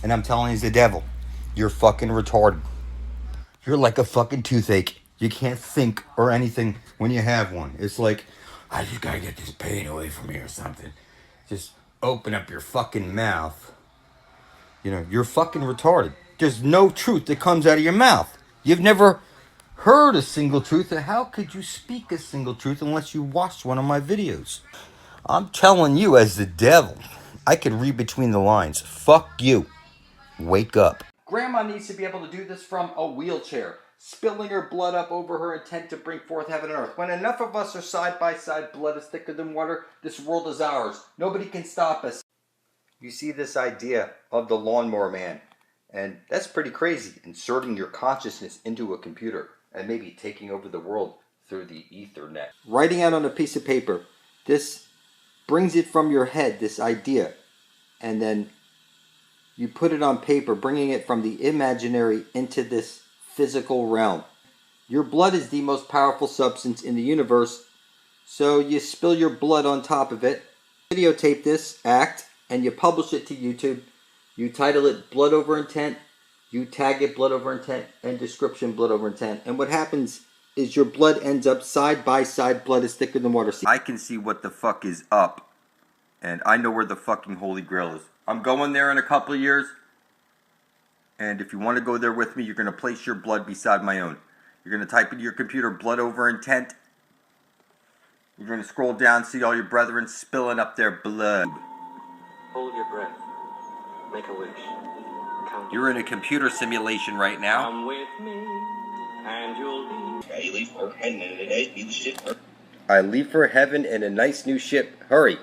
And I'm telling you, it's the devil. You're fucking retarded. You're like a fucking toothache. You can't think or anything when you have one. It's like, I just gotta get this pain away from me or something. Just open up your fucking mouth. You know, you're fucking retarded. There's no truth that comes out of your mouth. You've never heard a single truth. How could you speak a single truth unless you watched one of my videos? I'm telling you, as the devil, I can read between the lines. Fuck you. Wake up. Grandma needs to be able to do this from a wheelchair, spilling her blood up over her intent to bring forth heaven and earth. When enough of us are side by side, blood is thicker than water, this world is ours. Nobody can stop us. You see this idea of the lawnmower man, and that's pretty crazy, inserting your consciousness into a computer and maybe taking over the world through the Ethernet. Writing out on a piece of paper, this brings it from your head, this idea, and then you put it on paper, bringing it from the imaginary into this physical realm. Your blood is the most powerful substance in the universe, so you spill your blood on top of it, videotape this act, and you publish it to YouTube. You title it Blood Over Intent, you tag it Blood Over Intent, and description Blood Over Intent. And what happens is your blood ends up side by side, blood is thicker than water. I can see what the fuck is up, and I know where the fucking Holy Grail is. I'm going there in a couple of years, and if you want to go there with me, you're going to place your blood beside my own. You're going to type into your computer Blood Over Intent. You're going to scroll down, see all your brethren spilling up their blood. Hold your breath. Make a wish. Count. You're in a computer simulation right now. Come with me, and you'll be. I leave for heaven in a nice new ship. I leave for heaven in a nice new ship. Hurry.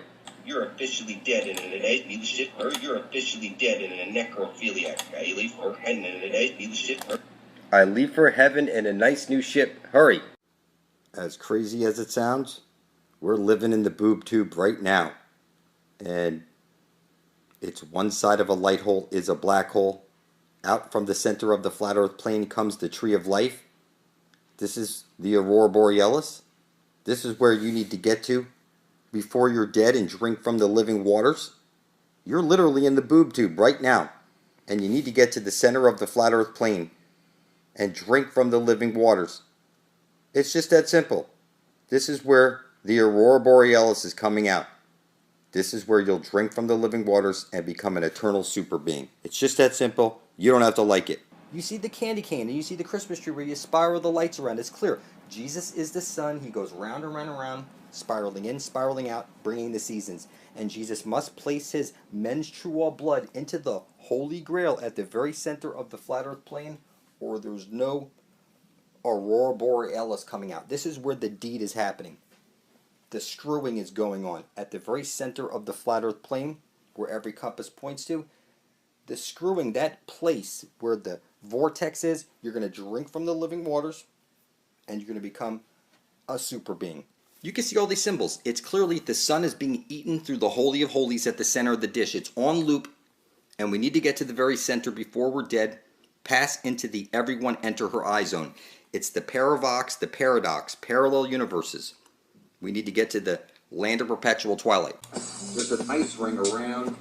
You're officially dead in a nice new ship. You're officially dead in a necrophiliac. I leave for heaven in a nice new ship. I leave for heaven in a nice new ship. Hurry. As crazy as it sounds, we're living in the boob tube right now. And it's one side of a light hole is a black hole. Out from the center of the flat earth plane comes the tree of life. This is the aurora borealis. This is where you need to get to before you're dead and drink from the living waters. You're literally in the boob tube right now. And you need to get to the center of the flat earth plane and drink from the living waters. It's just that simple. This is where the aurora borealis is coming out. This is where you'll drink from the living waters and become an eternal super being. It's just that simple. You don't have to like it. You see the candy cane and you see the Christmas tree where you spiral the lights around. It's clear. Jesus is the sun. He goes round and round and round, spiraling in, spiraling out, bringing the seasons. And Jesus must place his menstrual blood into the Holy Grail at the very center of the flat earth plane, or there's no aurora borealis coming out. This is where the deed is happening. The screwing is going on at the very center of the flat earth plane, where every compass points to. The screwing, that place where the vortex is, you're going to drink from the living waters, and you're going to become a super being. You can see all these symbols. It's clearly the sun is being eaten through the Holy of Holies at the center of the dish. It's on loop, and we need to get to the very center before we're dead, pass into the everyone enter her eye zone. It's the paravox, the paradox, parallel universes. We need to get to the land of perpetual twilight. There's an ice ring around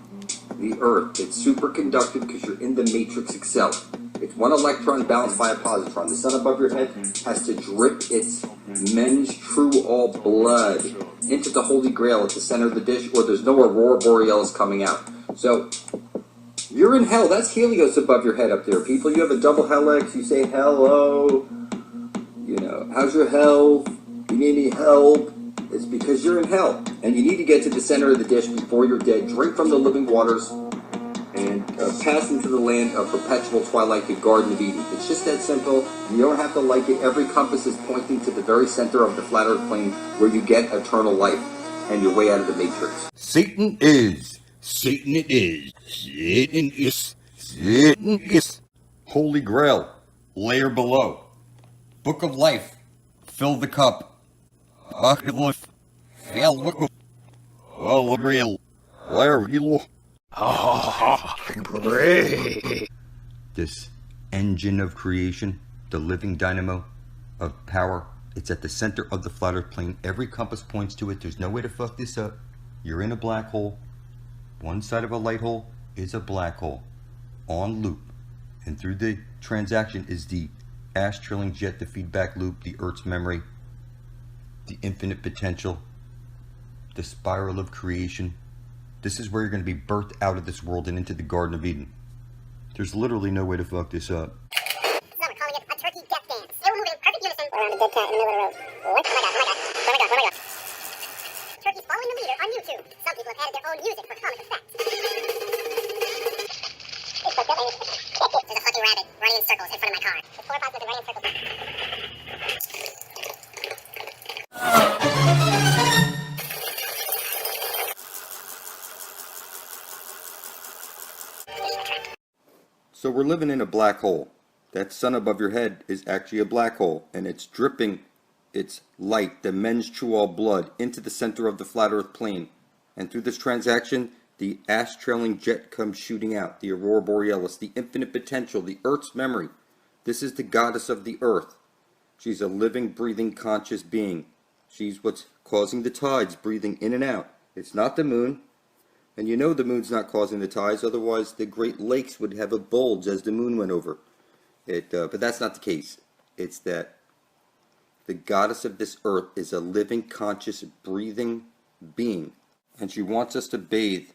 the Earth. It's superconductive because you're in the matrix itself. It's one electron balanced by a positron. The sun above your head has to drip its menstrual blood into the Holy Grail at the center of the dish, or there's no aurora borealis coming out. So you're in hell. That's Helios above your head up there. People, you have a double helix. You say hello. You know, how's your health? You need any help? It's because you're in hell, and you need to get to the center of the dish before you're dead, drink from the living waters, and pass into the land of perpetual twilight, the Garden of Eden. It's just that simple. You don't have to like it. Every compass is pointing to the very center of the flat earth plane where you get eternal life, and you're way out of the matrix. Satan is. Satan it is. Satan is. Satan is. Holy Grail. Layer below. Book of Life. Fill the cup. This engine of creation, the living dynamo of power, it's at the center of the flat earth plane. Every compass points to it. There's no way to fuck this up. You're in a black hole. One side of a light hole is a black hole. on loop. And through the transaction is the ash trailing jet, the feedback loop, the Earth's memory, the infinite potential, the spiral of creation. This is where you're going to be birthed out of this world and into the Garden of Eden. There's literally no way to fuck this up. So we're calling it a turkey death dance. They were moving in perfect unison around a dead cat in the middle of the road. What? Oh my god, oh my god, oh my god, oh my god. Turkeys following the leader on YouTube. Some people have added their own music for comic effect. It's fucked up, ain't it? There's a fucking rabbit running in circles in front of my car. There's 4 or 5 running in circles. So we're living in a black hole. That sun above your head is actually a black hole, and it's dripping its light, the menstrual blood, into the center of the flat earth plane. And through this transaction, the ash trailing jet comes shooting out, the aurora borealis, the infinite potential, the earth's memory. This is the goddess of the earth. She's a living, breathing, conscious being. She's what's causing the tides, breathing in and out. It's not the moon. And you know the moon's not causing the tides, otherwise the Great Lakes would have a bulge as the moon went over. But that's not the case. It's that the goddess of this earth is a living, conscious, breathing being. And she wants us to bathe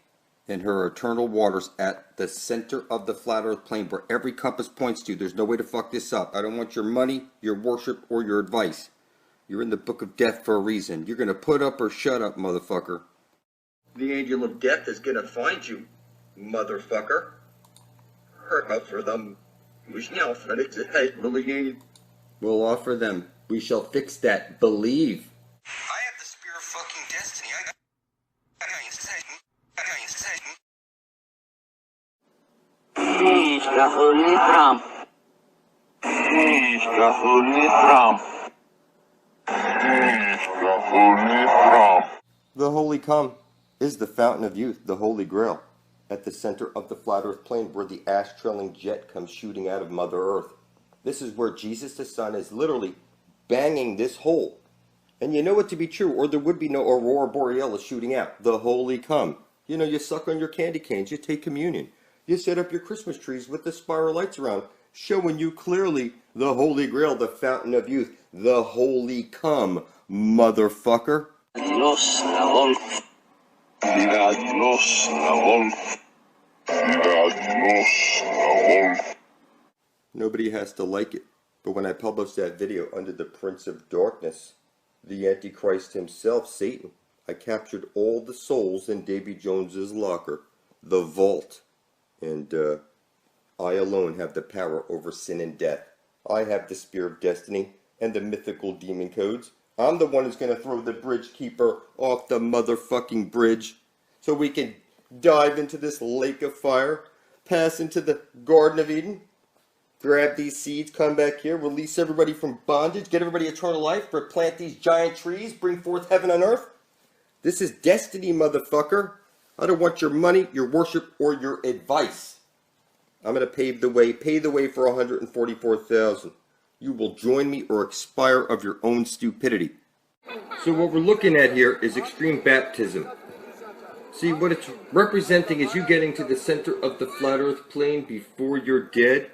in her eternal waters at the center of the flat earth plane, where every compass points to. There's no way to fuck this up. I don't want your money, your worship, or your advice. You're in the book of death for a reason. You're going to put up or shut up, motherfucker. The angel of death is going to find you, motherfucker. For them. We'll offer them. We shall fix that. Believe. I have the spear of fucking destiny. The Holy Come is the fountain of youth, the Holy Grail, at the center of the flat earth plane, where the ash trailing jet comes shooting out of Mother Earth. This is where Jesus the Son is literally banging this hole. And you know it to be true, or there would be no aurora borealis shooting out. The Holy Come. You know, you suck on your candy canes, you take communion. You set up your Christmas trees with the spiral lights around, showing you clearly the Holy Grail, the fountain of youth, the Holy Come, motherfucker. Nobody has to like it, but when I published that video under the Prince of Darkness, the Antichrist himself, Satan, I captured all the souls in Davy Jones's locker, the vault, and I alone have the power over sin and death. I have the spear of destiny and the mythical demon codes. I'm the one who's going to throw the bridge keeper off the motherfucking bridge so we can dive into this lake of fire, pass into the Garden of Eden, grab these seeds, come back here, release everybody from bondage, get everybody eternal life, replant these giant trees, bring forth heaven on earth. This is destiny, motherfucker. I don't want your money, your worship, or your advice. I'm going to pave the way for 144,000. You will join me or expire of your own stupidity. So what we're looking at here is extreme baptism. See, what it's representing is you getting to the center of the flat earth plane before you're dead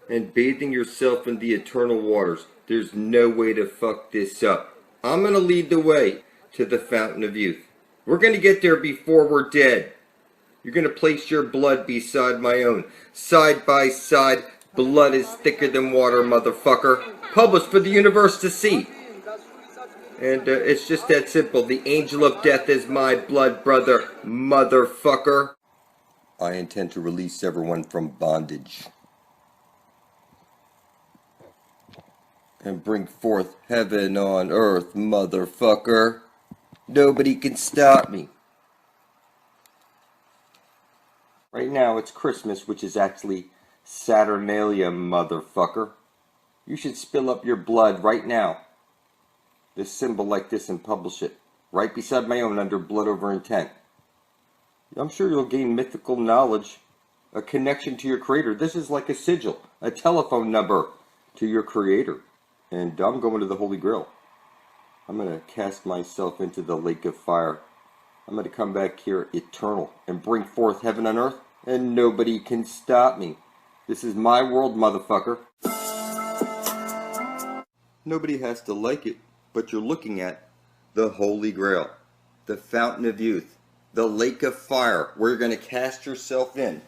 and bathing yourself in the eternal waters. There's no way to fuck this up. I'm going to lead the way to the fountain of youth. We're going to get there before we're dead. You're going to place your blood beside my own. Side by side, blood is thicker than water, motherfucker. Published for the universe to see. And it's just that simple. The angel of death is my blood brother, motherfucker. I intend to release everyone from bondage and bring forth heaven on earth, motherfucker. Nobody can stop me. Right now it's Christmas, which is actually Saturnalia, motherfucker. You should spill up your blood right now. This symbol like this and publish it. Right beside my own under blood over intent. I'm sure you'll gain mythical knowledge. A connection to your creator. This is like a sigil. A telephone number to your creator. And I'm going to the Holy Grail. I'm going to cast myself into the lake of fire. I'm going to come back here eternal and bring forth heaven on earth and nobody can stop me. This is my world, motherfucker. Nobody has to like it, but you're looking at the Holy Grail, the Fountain of Youth, the Lake of Fire, where you're going to cast yourself in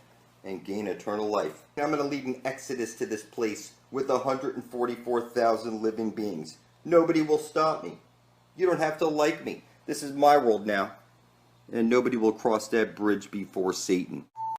and gain eternal life. I'm going to lead an exodus to this place with 144,000 living beings. Nobody will stop me. You don't have to like me. This is my world now. And nobody will cross that bridge before Satan.